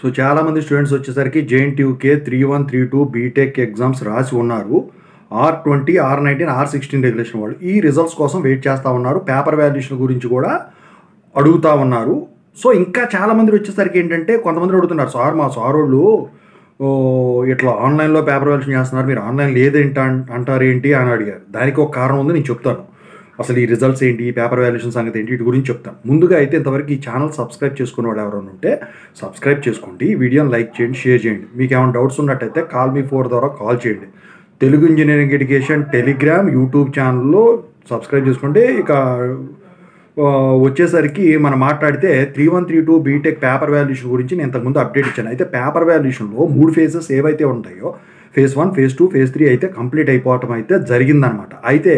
So చాలామంది students వచ్చేసరికి JNTUK 3132 BTech exams రాసి ఉన్నారు. R20, R19, R16 రెగ్యులేషన్ వాళ్ళు ఈ రిజల్ట్స్ కోసం వెయిట్ చేస్తూ ఉన్నారు. పేపర్ వాల్యుయేషన్ గురించి కూడా అడుగుతూ ఉన్నారు. సో ఇంకా చాలామంది వచ్చేసరికి ఏంటంటే కొంతమంది అడుగుతున్నారు, సార్ మా సార్ వాళ్ళు ఇట్లా ఆన్లైన్లో పేపర్ వాల్యుయేషన్ చేస్తున్నారు, మీరు ఆన్లైన్ లేదేంటి అంటారు ఏంటి అని అడిగారు. దానికి ఒక కారణం ఉంది, నేను చెప్తాను. అసలు ఈ రిజల్ట్స్ ఏంటి, ఈ పేపర్ వాల్యుయేషన్ సంగతి ఏంటి, వీటి గురించి చెప్తాను. ముందుగా అయితే ఇంతవరకు ఈ ఛానల్ సబ్స్క్రైబ్ చేసుకునే వాళ్ళు ఎవరైనా ఉంటే సబ్స్క్రైబ్ చేసుకోండి, ఈ వీడియోని లైక్ చేయండి, షేర్ చేయండి. మీకు ఏమైనా డౌట్స్ ఉన్నట్టయితే కాల్ మీ 4 ద్వారా కాల్ చేయండి. Telugu engineering education Telegram YouTube ఛానల్లో సబ్స్క్రైబ్ చేసుకోండి. ఇక వచ్చేసరికి మనం మాట్లాడితే 3132 బీటెక్ పేపర్ వాల్యుయేషన్ గురించి నేను ఇంతకుముందు అప్డేట్ ఇచ్చాను. అయితే పేపర్ వాల్యుయేషన్లో 3 ఫేజెస్ ఏవైతే ఉంటాయో ఫేజ్ 1, ఫేజ్ 2, ఫేజ్ 3 అయితే కంప్లీట్ అయిపోవటం అయితే జరిగిందనమాట. అయితే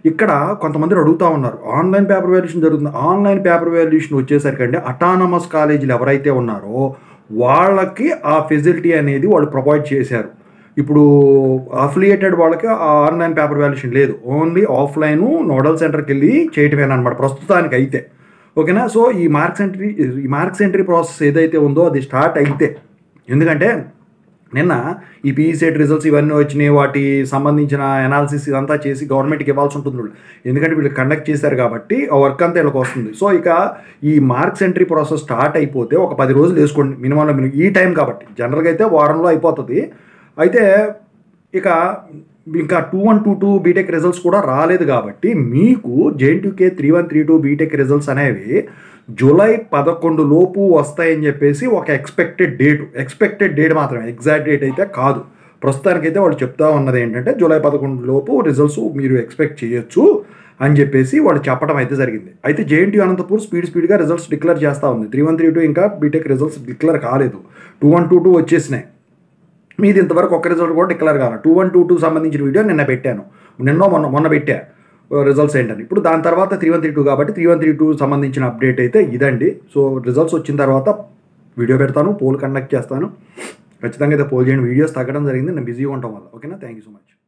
ఇక్కడ కొంతమంది అడుగుతూ ఉన్నారు, ఆన్లైన్ పేపర్ వాల్యుయేషన్ జరుగుతుంది. ఆన్లైన్ పేపర్ వాల్యుయేషన్ వచ్చేసరికి అంటే అటానమస్ కాలేజీలు ఎవరైతే ఉన్నారో వాళ్ళకి ఆ ఫెసిలిటీ అనేది వాళ్ళు ప్రొవైడ్ చేశారు. ఇప్పుడు అఫిలియేటెడ్ వాళ్ళకి ఆ ఆన్లైన్ పేపర్ వాల్యుయేషన్ లేదు, ఓన్లీ ఆఫ్లైన్ నోడల్ సెంటర్కి వెళ్ళి చేయటమేనమాట ప్రస్తుతానికి అయితే. ఓకేనా. సో ఈ మార్క్స్ ఎంట్రీ ప్రాసెస్ ఏదైతే ఉందో అది స్టార్ట్ అయితే, ఎందుకంటే నిన్న ఈ పీఈసెట్ రిజల్ట్స్ ఇవన్నీ వచ్చినాయి, వాటి సంబంధించిన అనాలిసిస్ ఇదంతా చేసి గవర్నమెంట్కి ఇవ్వాల్సి ఉంటుంది. ఎందుకంటే వీళ్ళు కండక్ట్ చేశారు కాబట్టి ఆ వర్క్ అంతా వీళ్ళకి వస్తుంది. సో ఇక ఈ మార్క్స్ ఎంట్రీ ప్రాసెస్ స్టార్ట్ అయిపోతే ఒక 10 రోజులు వేసుకోండి మినిమం ఈ టైం కాబట్టి. జనరల్గా అయితే వారంలో అయిపోతుంది. అయితే ఇక ఇంకా 2122 బీటెక్ రిజల్ట్స్ కూడా రాలేదు కాబట్టి మీకు జేఎన్టీయూకే 3132 బీటెక్ రిజల్ట్స్ అనేవి జూలై 11 లోపు వస్తాయని చెప్పేసి ఒక ఎక్స్పెక్టెడ్ డేట్ మాత్రమే, ఎగ్జాక్ట్ డేట్ అయితే కాదు. ప్రస్తుతానికైతే వాళ్ళు చెప్తా ఉన్నది ఏంటంటే జూలై 11 లోపు రిజల్ట్స్ మీరు ఎక్స్పెక్ట్ చేయొచ్చు అని చెప్పేసి వాళ్ళు చెప్పడం అయితే జరిగింది. అయితే జేఎన్టీయూ అనంతపూర్ స్పీడ్గా రిజల్ట్స్ డిక్లేర్ చేస్తూ ఉంది. 3132 ఇంకా బీటెక్ రిజల్ట్స్ డిక్లేర్ కాలేదు. 2122 వచ్చేసినాయి. మీది ఇంతవరకు ఒక్క రిజల్ట్ కూడా డిక్లేర్ కావాలి. 2122 సంబంధించిన వీడియో నిన్న పెట్టాను, మొన్న పెట్టా రిజల్ట్స్ ఏంటని. ఇప్పుడు దాని తర్వాత 3132 కాబట్టి 3132 సంబంధించిన అప్డేట్ అయితే ఇదండి. సో రిజల్ట్స్ వచ్చిన తర్వాత వీడియో పెడతాను, పోల్ కండక్ట్ చేస్తాను. ఖచ్చితంగా అయితే పోల్ చేయండి. వీడియోస్ తగ్గడం జరిగింది నేను బిజీగా ఉండటం వల్ల. ఓకేనా. Thank you so much.